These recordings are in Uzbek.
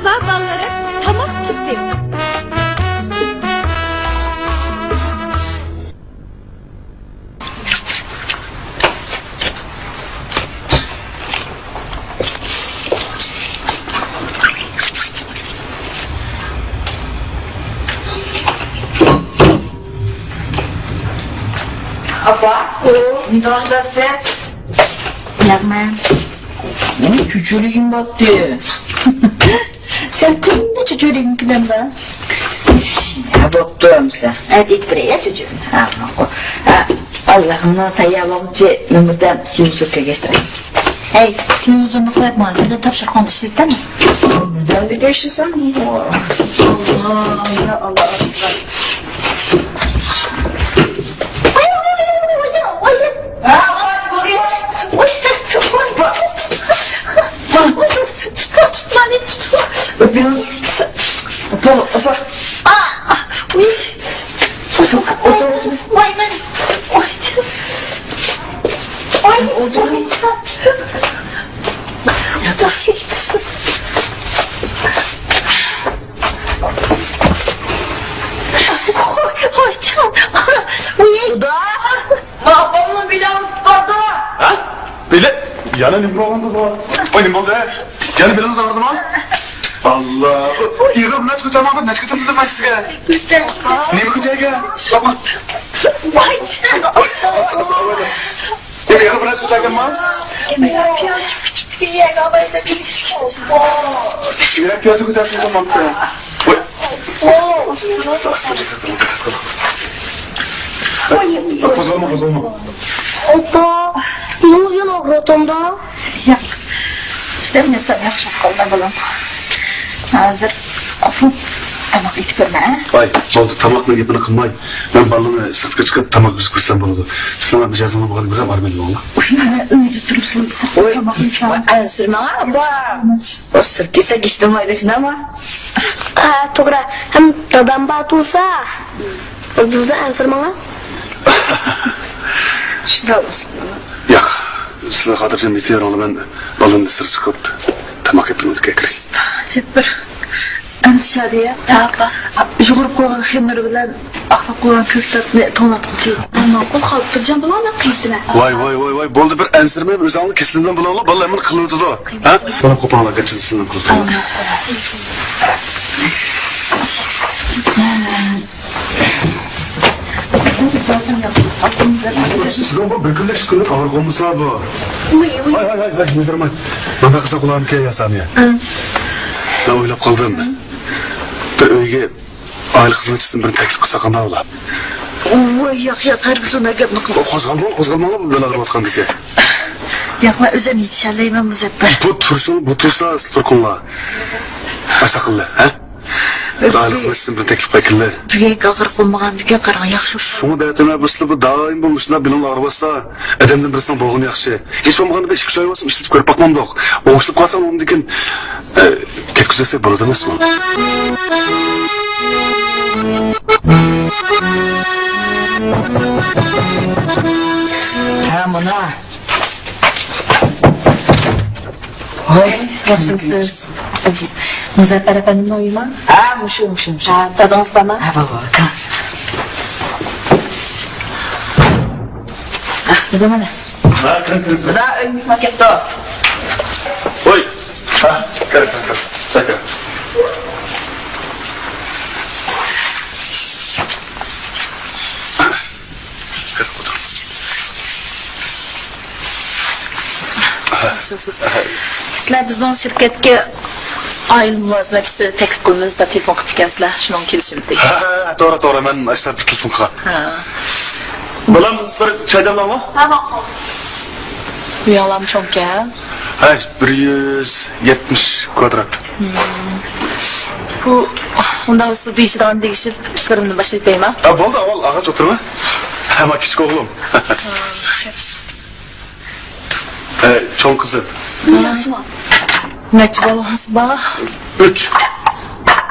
Merhaba ballarım. Tamam pislik. Apa? Nidonda ses? Bilaman. Çocukluğum battı. Sen kimde çocuğun kilanda? Ya baktım sen. Hadi buraya çocuğun. Ha, Allah'ım nasıl yabancı numaradan yüzükle geçtireyim. Hey, yüzünü koyma. Bizim tapşırık işlikten mi? Neden bir geçtirsem? Allah, ya Allah aslan. Öpüyorum. Öpür. Vay ben. Ay, otur. Yatar. Ay can. Uy. Da. Babamla bile tutmadı. Ha? Bile? Yana ne programda bu? Oy ne oldu? Yani biliniz ağırdı mı? Allah. İğdir nasıl kötülemedin? Ne kötülemedin ben size? Ne mi kötüye? Baba. Vay can. İğdir nasıl kötüye mi? Yemek yapıyor. Diye galayı da bilişki. İğdir piyasa kötüyesiniz o mantığı. Oy. Kozulma. Opa, ne oluyor avratomda? Ya. İşte ben sana yakışık kolda bulam. Hazır. Afım. Ama gitip görme. Vay, oldu tamakla yapını kılmay. Ben balını sırtka çıkıp tamak yüzü kırsam boladı. Sana bir cazına bakalım bir var mı elime oğla? Öyle durursun sen. Oy. Tamam insan. Ansırma ama. O sırtıysa geçtim ayrışın ama. Ha, to'g'ri. Hem dadam batulsa, bizda ansirmalar. Şunda olsun. Yak, size hatırcam bitiyor oğlu ben balını sır çıkıp tamak yapını kekiriz. Sepir. Amşa diye. Tapa. Jugurub koygan xemir bilan axlab koygan ko'ktatni tomat qilsaydi. Ammo qo'l qolib turjan bo'ladi qiysizlar. Vay, boldu bir ensirme özanlı kesildiğinden bulanla balla emin kılırdı o. Ha? Bana kopağına kaçırısından kurtuldu. Sizden bu bükülleş kılık ağır komusa bu. Hay, nedirmay. Ben de kısa kulağım ki yasamaya. Ben oylap kaldım. Bir öyge aile hizmetçisinden bir teklif kısa kanal ola. Voy yak qarg'isuna gapni qil. Kozgalmalı mı böyle ağır batkan dike? Yo'q, men o'zim yetishlayman Muzaffar. Bu turşun, bu tursa ıslık konula. Aşakıllı, ha? Aile hizmetçisinden bir teklif bekildi. Birga og'ir qolmagandiga qarang, yaxshi. Şunu deyatına bu sılıbı daim bulmuşlar bilen ağır bassa. Edemden birisine boğun yaxşı. Hiç olmaganı 5 kişi ayvasım işletip görüp bakmam da yok. Oğuşlup kalsam onu dikin. Ketküzesek bana demez mi? Ha buna. Oy, nasılsınız? Muzaffar efendimle uyuma. Ha muşum. Ha, tadınız bana. Ha baba kan. Bir de bana. Ha, kırık. Da ölmüş maket o. Oy. Ha, kırık. Sakın. Kırık otur. Sizlar bizning shirkatga oil mulozimati taklif qilamiz deb telefon qilib ekansizlar. Shundan kelishimdik. Ha, doğru. Ben açlar bir telefon kıha. Balam, sizler çaydan mı? Bu yoqlam cho'nka. Ha, 170 kvadrat. Bu unda o'zi beshidan tegishib ishlarimni boshlayib qo'yaman. Ha, bo'ldi, avval ağaç oturma. Ama küçük oğlum. Çoğun kızı. Yaxshimi? Necha bolasiz bor? 3.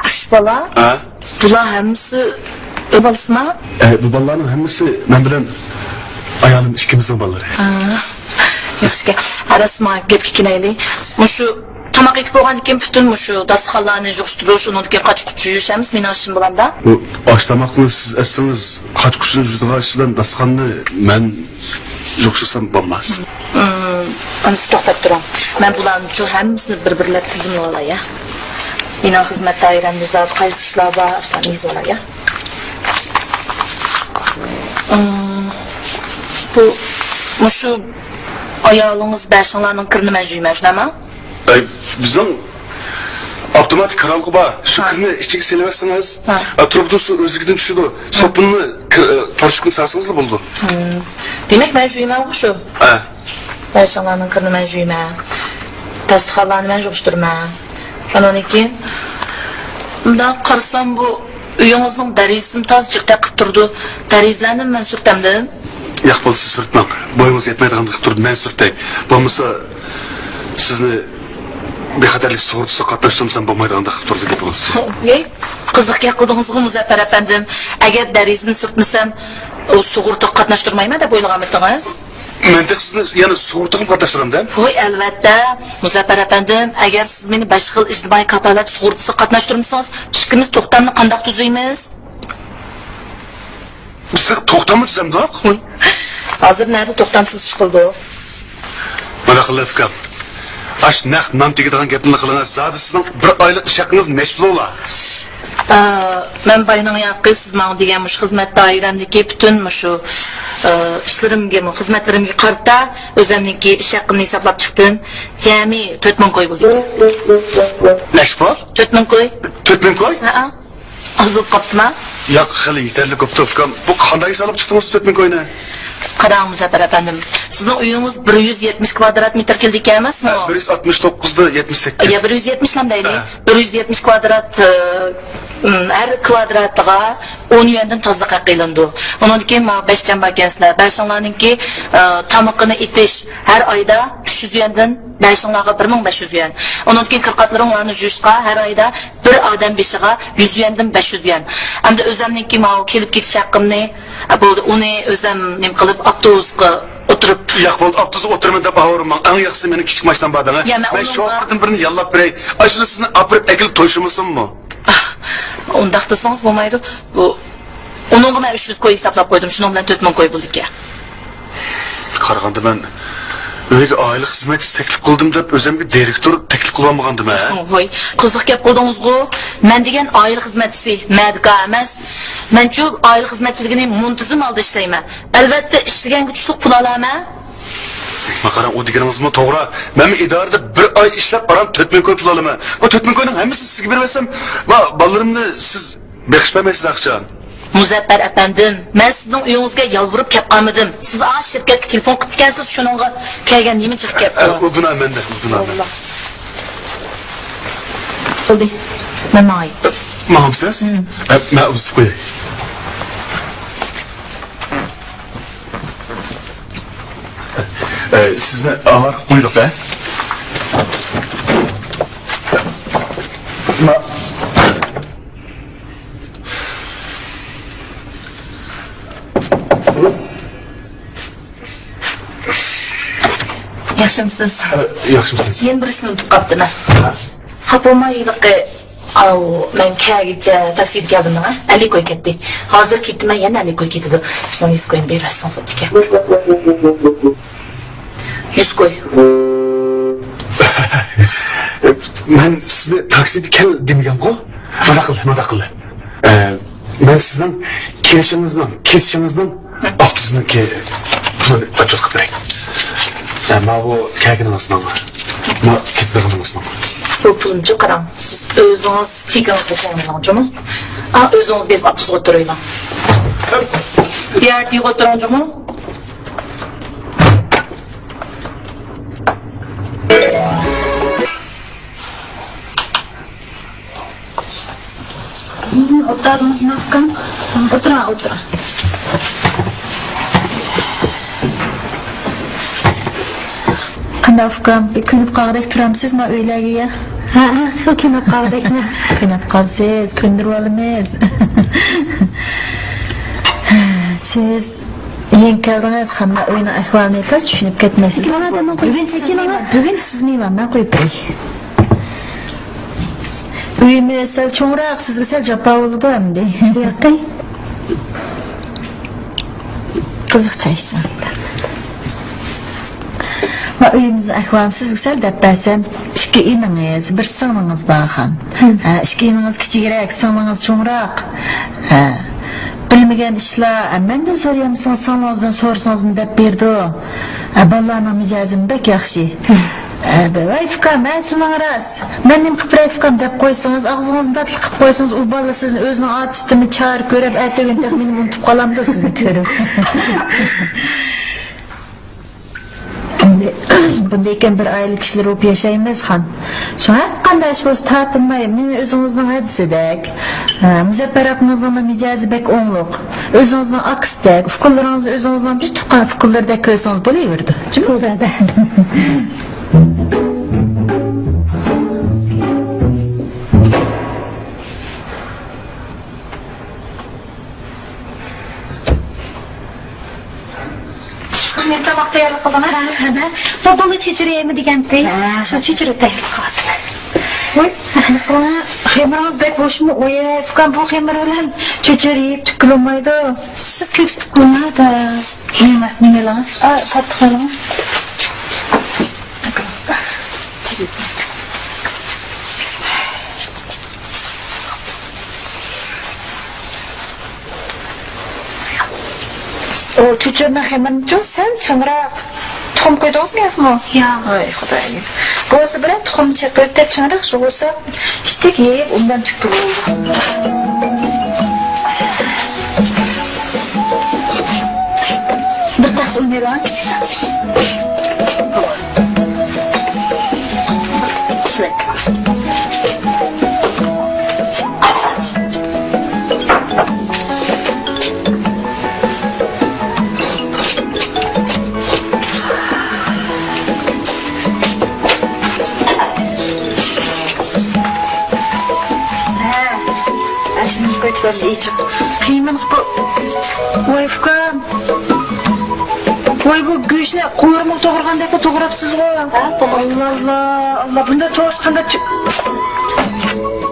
3 bola. Ha? Bular hammasi bolasizmi? Bu balların hemmesi ben bilen ayağım ikimizin balları. Yaxshi. Arasma gapga kelaylik. Shu tamoq etib bo'lgandan keyin butun shu dasturxonlarni yig'ishtirish, undan keyin qochquch yuyishamiz, mening ishim bo'landa. Bu osh tamoqni siz etsangiz, qochquchni yuzdigan ish bilan dasturxonni men yig'ishsam bo'lmas. Ana to'xtab turing. Men bularni shu hammasini bir-birlab tizimlab olay. Mening xizmat doiramda zot qaysi ishlar bor, ishlarni yozolay. Bu shu ayolınız bəşinlərinin kırını mən jüyməyəcəm, Bizim avtomatik karalığı var. Şu kırını içine silemezsiniz. Turubdusu özlükten düşürdü. Sopununu parçukunu sarsınız da buldu. Demək mən jüyməyəm şu. Bəşinlərinin kırını mən jüyməyəm. Tasdixalarını mən yığışdırmam. Onun ki, bunda qarasam bu uyunuzun dərizini tazcıq təqib durdu. Dərizlərini mən sürtəmdim. Yo'q bo'lsa surtmang. Bo'yingiz yetmaydigandek turib men surtay. Bo'lmasa sizni bexatarlik sug'urtasi qatnashtirmasam bo'lmaydigandek qilib turdi deb bo'lsa. Qiziq gap qildingizmi Muzaffar apandim? Agar darizini surtmasam, o sug'urta qatnashtirmayman deb o'ylaganmidingiz? Men de sizni yana sug'urtaga qatnashtiramda. Voy albatta, Muzaffar apandim, agar siz meni 5 xil ijtimoiy kafolat sug'urtasi qatnashtirmasangiz, ishimiz to'xtamni qanday tuzaymiz? Biz to'xtamni tuzamdoq? Hozir nerede to'xtamsiz ish qildi? Mana qilib ash naq non tegadigan gapni qilingiz. Zodi sizning bir oylik ish haqingiz necha pul ola? Men bayning yoqqa siz men degan mush xizmat doiramdagi butun shu ishlarimga, xizmatlarimga qarta o'zimniki ish haqimni hisoblab chiqdim. Jami 4000 qo'y bo'ldi. Nech pul? 4000 qo'y. 4000 qo'y? Ha. Azib qoptimi? Yo'q, xili yetarli ko'p fikam. Bu qanday hisoblab chiqdingiz 4000 qo'yni? Qarang Muzaffar apandim. Sizning uyingiz 170 kvadrat metr keldi emasmi? 169 da 78. Ya 170 lam deylik. 170 kvadrat her kvadratiga 10 yuandan tozliq qilindi. Undan keyin 5 jamba ekanlar. Bashinglarningki tamoqini itish har oyda 300 yuandan bashinglarga 1500 yuan. Undan keyin qirqatlaringlarni yuvishga har oyda bir odam beshiga 100 yuandan 500 yuan. Hamda o'zimningki kelib ketish haqqimni bo'ldi. Uni o'zim nim qilib avtobusga oturup yo'q bo'ldi, avtobusga o'tirman deb avurman. Eng yaxshisi meni kichik mashdan bardanga. Men shoferdan birini yallab beray. Ashuni sizni olib akilib to'yishimizmi? Undaq desangiz bo'lmaydi. Bu onun bilan 300 qo'y hisoblab qo'ydim. Shuning bilan 4000 qo'y bo'ldi ekan. Qaraganda men uyga oylik xizmatchi taklif qildim deb o'zimga direktor taklif qila olmagandim-a. Voy, qiziq gap qildingiz-ku. Men degan oylik xizmatchisi, madqa emas. Men-chu oylik xizmatchiligini muntazam holda ishlayman. Albatta ishlagan kuchli pul olaman. Qarang, o deganingizmi to'g'ri. Men idorada bir oy ishlab baram 4000 qo'y pul olaman. Bu 4000 qo'yning hammasini sizga bermasam, bolalarimni siz beqishmaysiz aqchon. Muzaffar apandim, men sizning uyingizga yolvurib kelib qolmadim. Siz a shirkatga telefon qilib ekansiz, shuningga kelgan nima chiqib ketdi? U gunoh menda, u gunoh. Bo'ldi. Men may. Mamsiz? Men uzib qo'yay. Sizni alar qo'ydik, a? Yaxshimisiz? Yaxshimisiz. Yana bir ishni unutib qolibdim. Ha bo'lmayliqi, men kagicha taksiga keldim, 50 qo'y ketdi. Hozir ketdim, yana 50 qo'y ketdi. Shuni 100 qo'yni berasiz sotga. 100 qo'y. Men sizni taksida kel demagan-ku. Mana qil. Men sizdan ketishingizdan avtobuzniki pulni ochib beray. Ma bu kaginingizdan. Ma ketadiganingizdan. Bu pulni qarang. Siz o'zingiz chekingizni qo'yingizmi? O'zingiz berib avtobusga o'tiringlar. Bu yerga o'tiringizmi? Oturamiz Nafkan. O'tira. Nafkan, bir kunib qoldik turamsizmi uylarga? Ha, shu kunib qoldikmi? Kunib qolsiz, ko'ndirib olamiz. Siz yeng keldingiz, hamma uyning ahvolini aytasiz, tushunib ketmaysiz. Bugun sizni man qo'yib beray. Uyume sel çoğurak sizge sel japa oldu endi. Yo'q. Qiziq içeceğim. Va uyimizning ahvolini sizga sal deb bersam, ikki iningiz, bir singlingiz bor. Ikki iningiz kichikroq, singlingiz cho'ngroq. Bilmagan ishlar, mendan so'rayapsiz, singlingizni so'rasangizmi deb berdi. Bolalarning mijozini bek yaxshi. Voy fikam, men sizlarga ras. Menim qilib fikam deb qo'ysangiz, og'zingizni tatli qilib qo'ysangiz, u bola sizni o'zining ot ustini char ko'rib, aytgan deb meni unutib qolamdi sizni ko'rib. Bundayken bir aile kişiler olup yaşayamaz han. Şu hakkında şu tatılmayım. Meni özünüzden hadisedek. Müzeffer apınızdan da micazi bek onluk. Özünüzden aksdek. Fikirlerinizi özünüzden bir tukan fikirlerde köyseniz buluyordu. Burada. Men tamoq tayyorlab qolaman. Boboga chechiraymi degandek. Shu chechirib tayyorlab qoldim. Voy, xemirimiz bek boshmi? Oy, fikam bu xemir bilan chechirib tukilmaydi. Siz ko'ksitib qo'ymadi. Nima lan? Tartib O çocukların hemen çok sen çıngırak tuxum qo'ydingizmi yo'qmi? Yo'q. Voy xudoyim. Bo'lsa bilan tuxum chaqirib deb çıngırak shu bo'lsa, ishtik yeb undan tukib oldi. Bir tax undan kichik tax. Şlek. Götürmemiz iyi çık. Kıyman bu. Vay fukam. Vay bu göğüsüne koyurmak doğurgandaki doğurapsız o. Allah Allah. Allah bunda toğuşkanda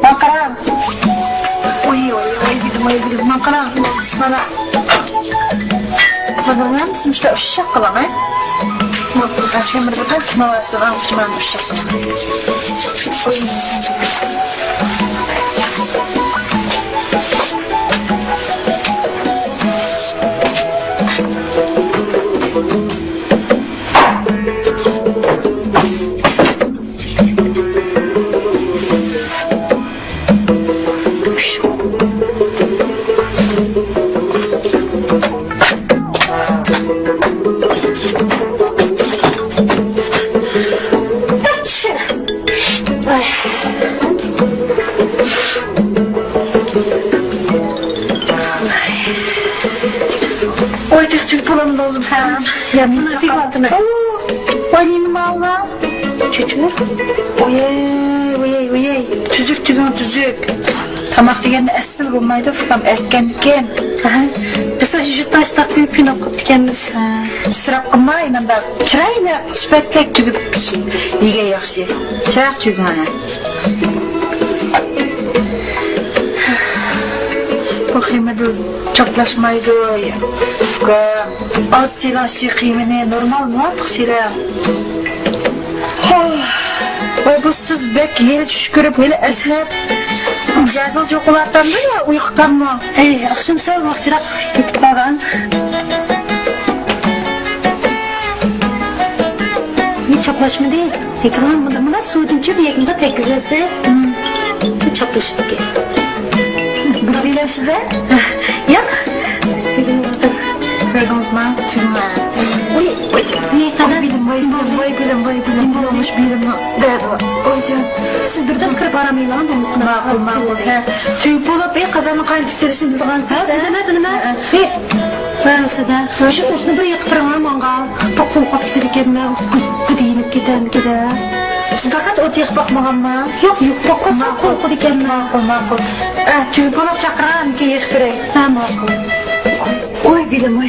Mankaram. Vay bidim mankaram. Sana. Bana mısın işte uşak kalan ha? Aşkım bir bakar kime var soran kime uşak soran. Oy. Oy tek bulamam lazım ha. Ya min çakattım. Oy neyim Allah? Çocuk. Oy. Tüzük tüzük. Tamak degende asıl bulmaydı fikam etkendiken. Biz şu taş takıp gün okuduk kendimiz. Sırap qilmay menda chirayli sifatlak tugib yega yaxshi. Chiroq tugib mana. Bu qiymati choplashmaydi. Az silashi qiymini normalmi? Qisira. Voy bu siz bek yeri tushib ko'rib, yeli aslab jazo yo'qlardanmi yo uyqudanmi? Akşam sal vaqtchiroq ketib qolgan. Çaplaşma değil. Ekran buna suudunca bir yakında tekizlese çaplaştık. Bu bilen size? Yok. Koydunuz mu? Tüyma. Ne kadar? Bilim bulmuş bilim dedi. Oycan. Siz birden kırıp aramayla mı musun? Mağul. Tüy bulup bir kazanı kaynatıp serişini bildiğin siz de. Bilmem. Böylesi de. Şu üstüne bir yakıp aramanga. Bak full kapiteri kendime. Bu deyinip gider. Siz fakat o tek bakmağın mı? Yok. Bakasa kol kendime. Mağul. Tüy bulup çakıran ki yıkpırey. Mağul. Oy bilim.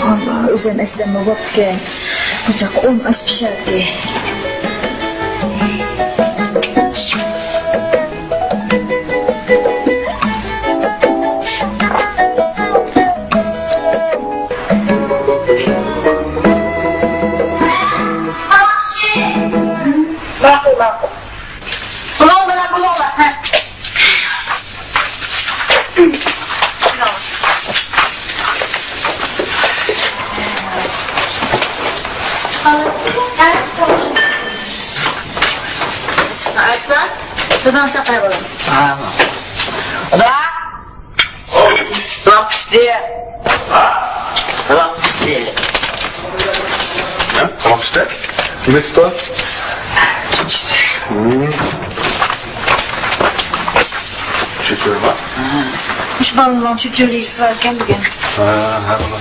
Allah özen eslem vaktiken. Bıçak 10 aş pişerdi. Buloğlar. Arslan, dadan çaqırib olam. Da. Tamam pişti. Tamam pişti. Ha? Tamam işte. Kim etip daha? Çekiyorum ha. Ush balalarning cho'chirligisi var ekan bugun. Ha, ulan.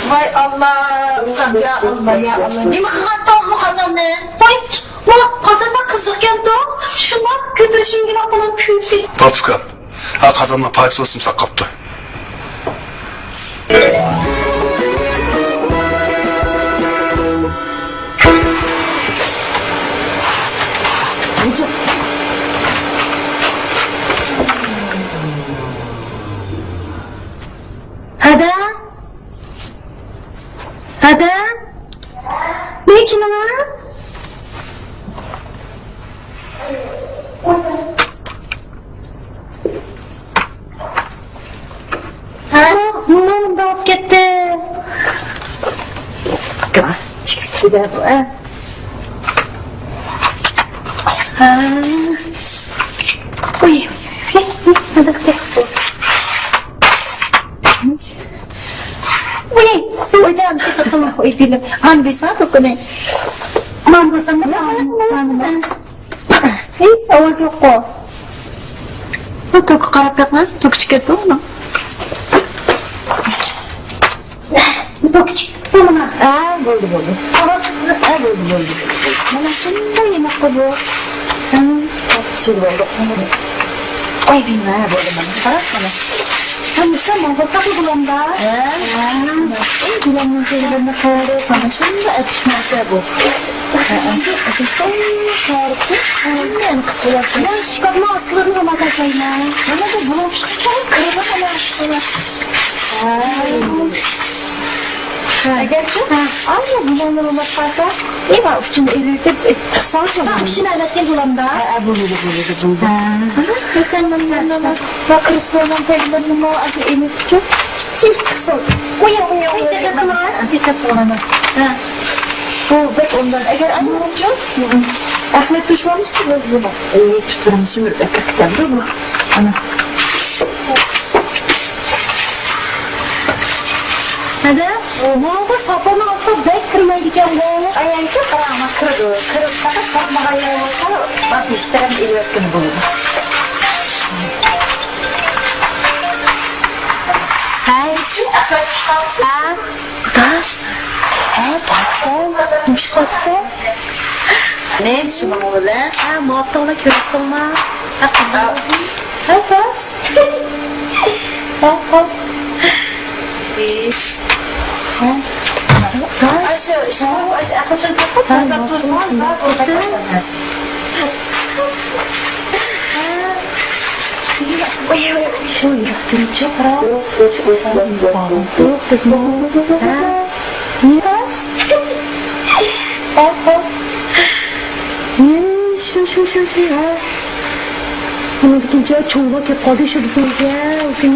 Voy Allah, ustam ya Allah ya Allah. Nima qilgan tog' bu qozonni? Voy, qozonda qiziqgan tog'. Shundan ko'tarishingga qo'lim kuyib. Tatufka. Ha kazanma payçı olsun kaptı. Hada? Ne kim lan? Bunun da olup gitti. Bakma, çıkıp gider bu ha. Uy, hadi gel. Hocam tutasana koy bilim. Han bir saat okunu. Mama sana mama. Avaz yok o. Bu toku qarab bakma, toku çıkarttı onu. Bak çıktı mı? Bo'ldi. Hava çıktı. Bo'ldi. Mana shunday yemoq bu. Sel bo'ldi. Oy bilmem bo'ldi mana. Qarab mana. Sen işte mama saklı bulanda. Bulanın kelibini qarab, mana shunda atishmasa bu. Ben şikayetimi aslarını da bakasayım. Mana bu bulaşık kırmızı mana. Agarchi ayni bulanlar olmasa, eva uchun eritib tursansan. Ben için aletli bulanda. Bo'ladi. Sen nima va Kristo'ning paylarini asli emek uchun hech tursan. Qo'ya. Dikkat qilaman. Bu bek ondan agar ayni uchun axlat tushvormishdi bunu. Tutarım sümür bekaktandir bu. Ana. Hadi. Mama sapını alsa bek kırmaydiken bu. Ayağınca qarama kırdı. Kırıp fakat bakmağa yer olsa bak işlerim ilerken bulur. Hey. Taş. Baksan. Neymiş baksan? Ne düşünün oğlu lan? Muhabbetlerle görüştüm mü? Taş. Aşı, işte bu aşı akıllı kapıp fazla dursanız daha burada kalsanız. Şöyle bir para. Kız mı? Miras. Şu ya. Bunu bitince çoğunluk hep kaldı şu bizim ya. Okey.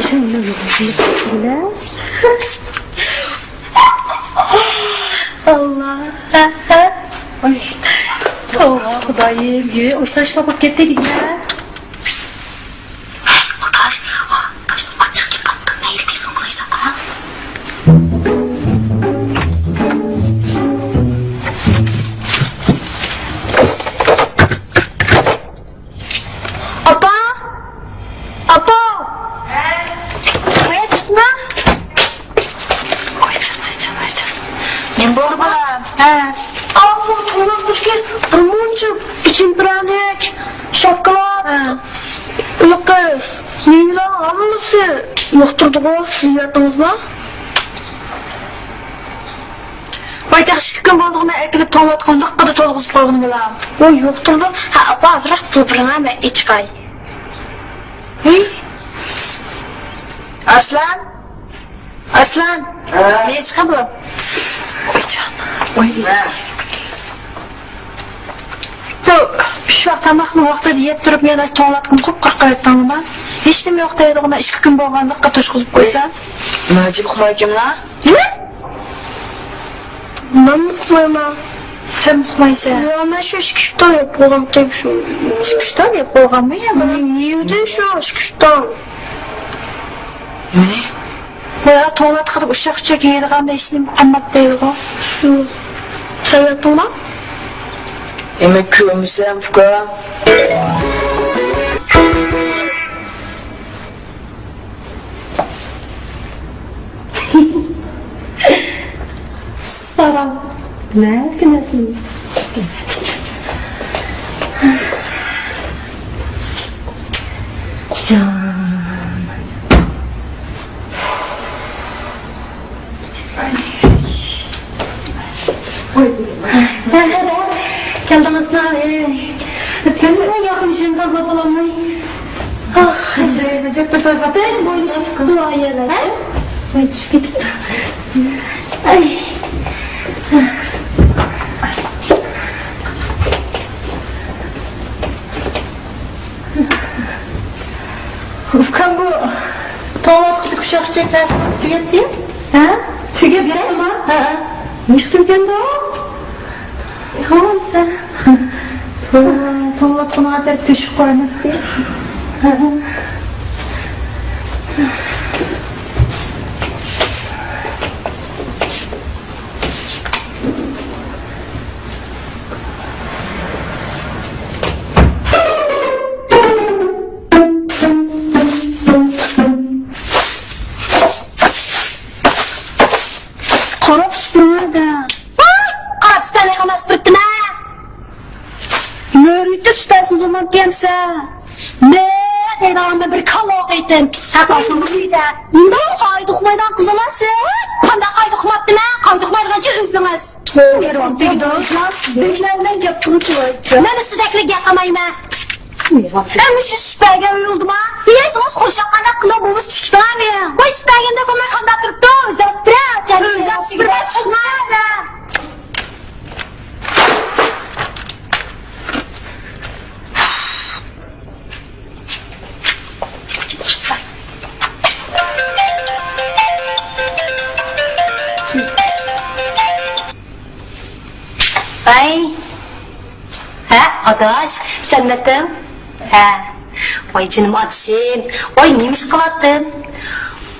Şöyle bir Allah. Ay. Allah Xudayım. Ye, o saçma bak gitti gidiyor. Ne buldu bana? Ağzım kullanmış git. Limoncu, için pranek, şokolat, ılıkı, neyla hamısı yokturdu o ziyarətiniz mi? Baytaq şükür olduğuna ekilip to'latqan diqqada to'lg'izib qo'yg'ini bilaman. O yokturdu. Ha, apa azraq pul birine mi içkay? Arslan? Aslan. Ne çıkı bu? Oy canım. Oy. Şu vaqt tamaqni vaqtida yeb turib yana to'g'latqim qurq-qurqayotgandim ben. Hech nima yo'q deydig'im, 2 kun bo'lganlikqa to'shqizib qo'ysan. Majib uxmaykanlar. Nima? Ben muhtemelen. Sen uxmaysan. Ya ben şu şikişten yapıyorum tek şu. Chiqishdan yeb qo'yganmi ya? Neydi şu şikişten? Nima? Voy, to'g'lat qilib ushaq-ushaq yeydiganda hech nima qolmab deydig'u. Şu. Sen yaptın mı? Emek ko'msam fuka. Saram. Ne kınesın? Geldiniz mi abi? Kendime yakın işin fazla falan mı? Ah, Acayip bir to'zlab. ben boylu çıktı dua yerler. Ben çıktı. Ay. Ufkan bu to'g'lat qilib ushaq-ushaq narsani tugatdi-yu. Ha? Tugatdi? Ha? Ne çıktı kendi o? Tamam sen. To'g'lat qilib atarib tushib qo'yamiz deydi. Qarab süpürmeden. Qarab süpürmeye kadar süpürttüm ha. Nörüytü süpersin zaman diyemse. Ne deydi ağamda bir kalok ettim. Haklısın bu bir de. Bunda kaydı kumaydan kız olasın. Kanda kaydı kumattım ha. Kaydı kumaydıkça üzdünüz. Geri oldu. Lan sizdekilerden yaptığı çıvaydı. Ben sizdekile yakamayım ha. Ben şu süperge uyuldum ha. Biliyorsunuz koşaklarda kılavuz çıktı abi. Bu süpergende kumay kanda durup da özel süpüre açar. Özel süpüre çıkmaz ha. Ay. Ha adaş, sen netin? Ha. Vay canım atışım. Vay neymiş kılattın?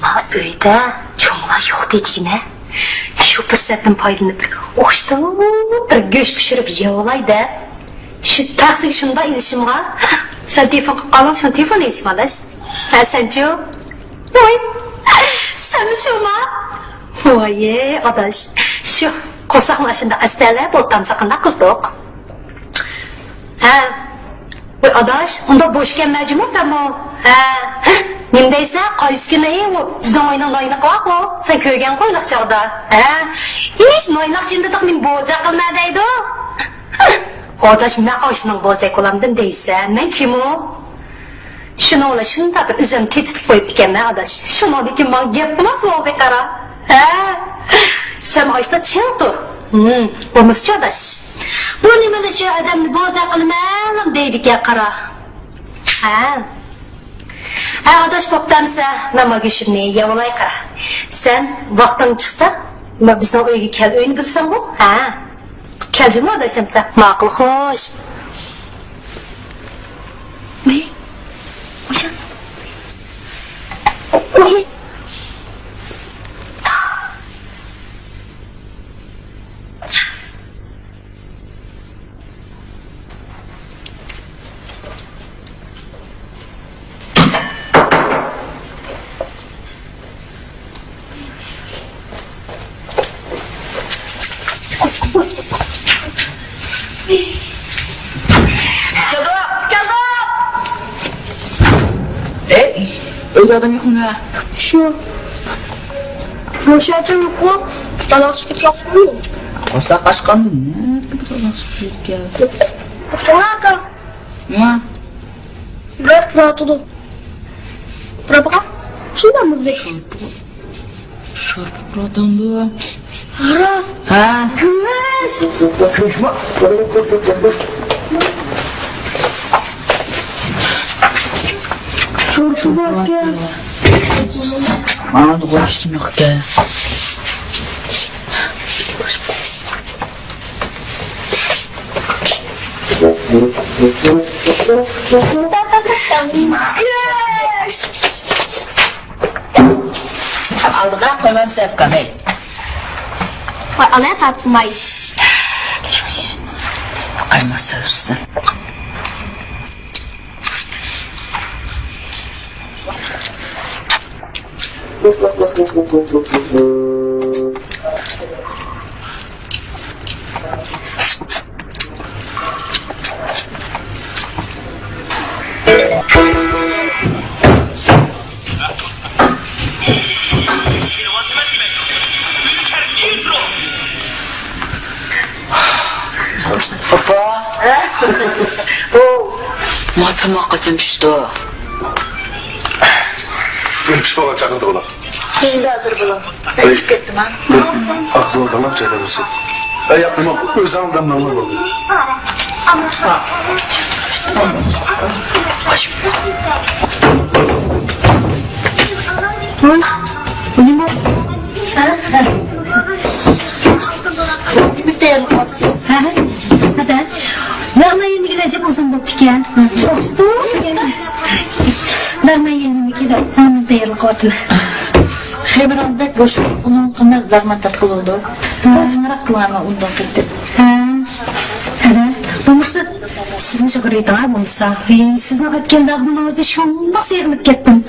Ha öyle çoğunlar yok dediğine. Şu fırsattan faydalanıp oğuştum bir göz pişirip yağolaydı. Şu taksiga şunda ilişim var. Sen telefon alam şu telefon ilişim alaş. Ha sen çok. Vay. Sen mi çoğuma? Vay adaş. Şu kosak başında astele botam sakında kıldık. Ha. Vay adaş, onda boş gelmeyeceğim sen o. Ha. Nemdeyse kayıs günü iyi o. Bizden oynak var o. Sen köygen koynak çağda. Ha. Hiç oynak cındıdık min boza kılmadaydı o. Adaş, ben aşının boza kolamdım deyse. Ben kim o? Şunu ola, şunu da bir üzüm tetik koyup dikenme adaş. Şunu ola ki ben gep nasıl oldu kara? Ha. Sen aşda çıl dur. Bu müstü adaş. Bu nimeli şu adamı boza kılmayalım deydik ya kara. Ha. Ha adaş boktansa, ben bana düşünmeye yavalay kara. Sen vaktin çıksa, ben bizden oyuna gel, oyunu bilsen bu. Ha. Geldin mi adaşım sen? Makul hoş. Ne? Hocam. Ne? Öyle adam yok mu ya? Şu. Boşacım yok mu? Bana sıkıntı yok mu? Olsa kaçkandın ne? Bu da nasıl büyük ya? Sonra kal. Ne? Ver rahat ol. Bura baka. Şundan mı zek? Şorba buradan bu. Ara, Ha? güveş. Köşma. Şortu bak ya. Aa, koştum yok da. Aldığa koymam Sefkan, hey. Vay alaya tatmay. Kayma sevsin. Papa. Matematik kaçım düştü. Ben pişman çakırdı ona. Şimdi hazır bulun. Ben çıkıp gittim ha. Ağzı oradan hap çaylar olsun. Ben yapmam. Öz aldan namur oldu. Ümit de yanıp atsınız. Hadi. Verme yemi gelecek uzun bak diken. Çok Verme yemi gelecek. Tamam değil korkma. Xeybir Azbek boş onun qanday zahmat tatqil oldu. Saçmarak kılama undan ketdi. Evet. Bunысы sizni chaqiraydi ha bunысы. Sizni aytganda buningizga shundoq sevinib ketdim.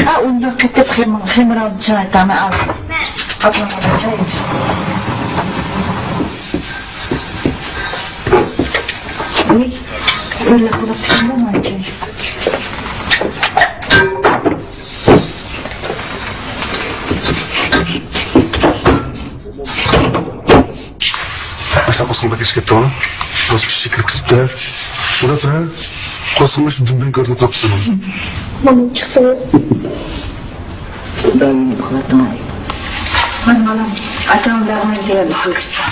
Ha undan ketib Xeybir Az chay aytaman al. Ablamga chay iç. Öyle qilib tikilma chay. Başta kosumda geç gitti ona. Bozmuş şeker kutup da. O da tura. Kosummuş dün ben gördüm kapısını. Bunun çıktı. Da yeni qıladım ay. Ben alam. Atam darman geldi halkısta.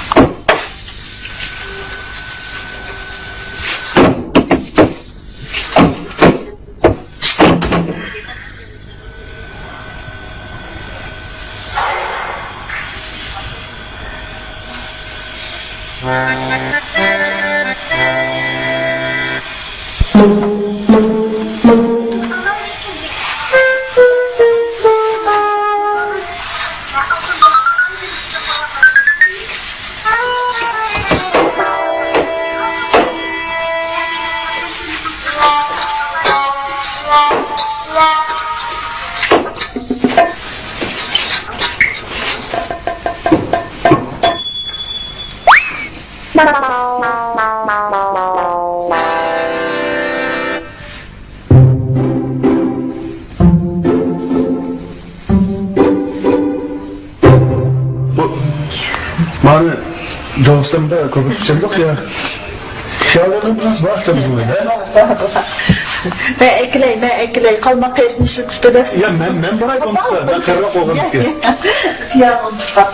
Mani Johnstone'da korkutacağım yok ya. Şahlarım biraz bağışta bizim öyle. Ben ekley. Kalmak kesin işlik tutuyorsun. Ya ben bana yapamazsa ben karrak oğlum ki. Ya onu bak.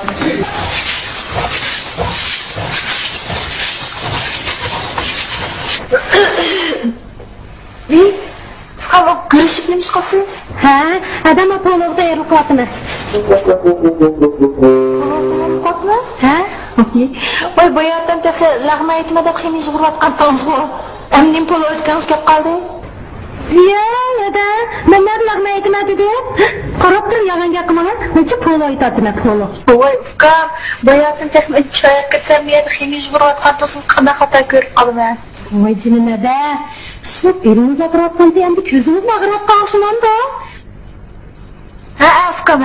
Fukam görüşüp neymiş kalsınız? Ha, adam apologda yarı korkma. Korkma? Ha? Voy boyatdan tehi lag'ma aytmada qiymish g'urvatqandingiz ku. Emdim pul o'tgansiz kelib qoldi. Ya da ben nerede aytma dedi. Qarab tur yalan gapimga. Necha pul aytadimi pul? Voy fukam boyatdan tehi choy kirsam men qiymish g'urvatqandingiz qanday xato ko'rib qolman. Voy jinimada. Siz eliniz aqrayotganda endi ko'zingizni aqrab qolishmanda. Ha fukam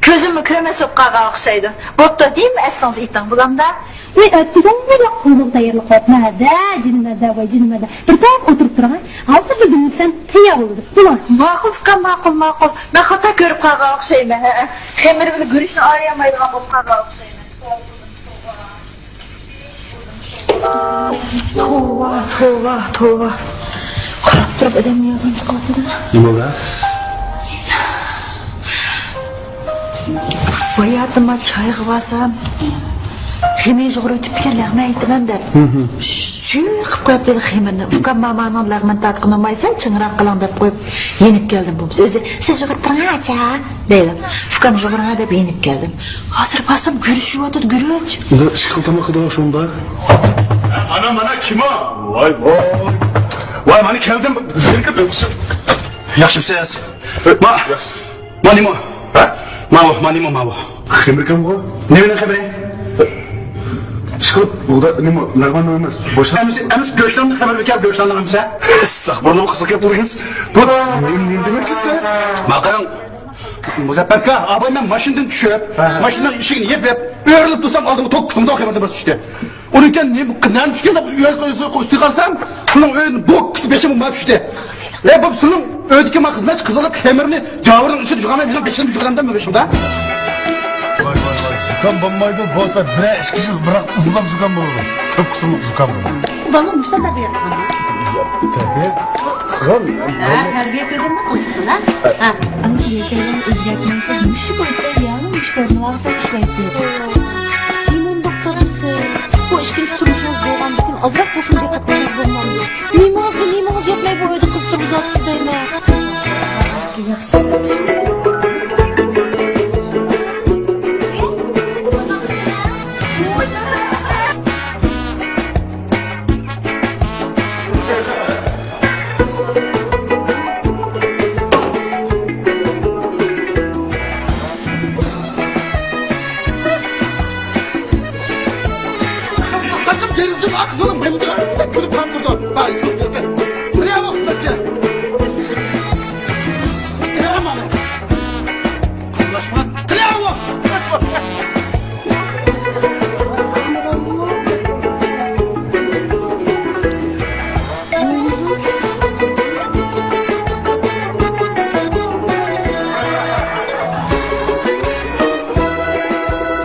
ko'zimni ko'ma soqqaga o'xshaydi. Bo'pti deymi assangiz iting bulamda. Voy atdigan nima qulluqda yerli qotmada, jinimada voy jinimada. Bir tap o'tirib turaman. Hozir bir inson tayyor bo'ldi. Bular. Ma'qul fukam ma'qul. Men xato ko'rib qolgan o'xshayman. Xemir bilan ko'rishni arayamaydigan bo'lib qolgan o'xshayman. Tova. Qarab turib odamni yolg'on chiqyapti-da. Nima bo'ldi? Hayatıma çay kıvasam, Xemen жоғыр өтіп тікен ләғмен айтыман деп. Сүй қып қойып деді Xemen'ні. Ufkan mama'nın lәғмен татқын olmaysan, çıngıрақ қылың деп қойып, еніп келдім бұл. Өзі, сіз жоғыр біріңа ача, deydim. Ufkan жоғырыңа деп еніп келдім. Hazır basım gürüşü ötüd, gürüç. Bunda ışkıl tamakı da var şunda. Ana kim o? Vay mani keldim. Zirkip öpsün. Yaxşımsınız. Manimo. Mavo. Xemir kim bu? Ne bileyim xemiri? Çıkıp burada nimo lağman olmaz. Boşa. Emis göçlendi xemir bir kez göçlendi emse. Sakbarlı kısık yapıldınız. Bu ne demeksiniz? Bakalım. Muzafferka abayla maşından düşüp, maşından işini yep, öğrenip dursam aldığımı tok tutumda okuyamadım burası işte. Onunken ne bu kınan düşken de üstü kalsam, şunun öğün bok beşim umar düştü. Ve bu şunun öğüdeki ma kızmaç kızılıp kemerini cavırın içi düşükamaya benim beşini düşükamdan mı beşimde? Vay. Zukam bombaydı bolsa bir eşki yıl bırak ızlap zukam bulur. Köp kısımlık zukam bulur. Balım da bir yapma. Tabii. Kızım. Terbiye edin mi tutsun ha? Angliyadan o'zgartmaysiz mushuk o'tsa yana mushuklarni vaqsa ishlaysiz. Limondoq sarasiz. Bu ishkinchi turmushimiz bo'lgandan keyin ozroq bo'lsin diqqat qilsangiz bo'lmaydi. Limonga yetmay bu uyda qiz turib uzatasiz deyman. Kızım gerizdim kızım benim de külüp kan durdu. Bak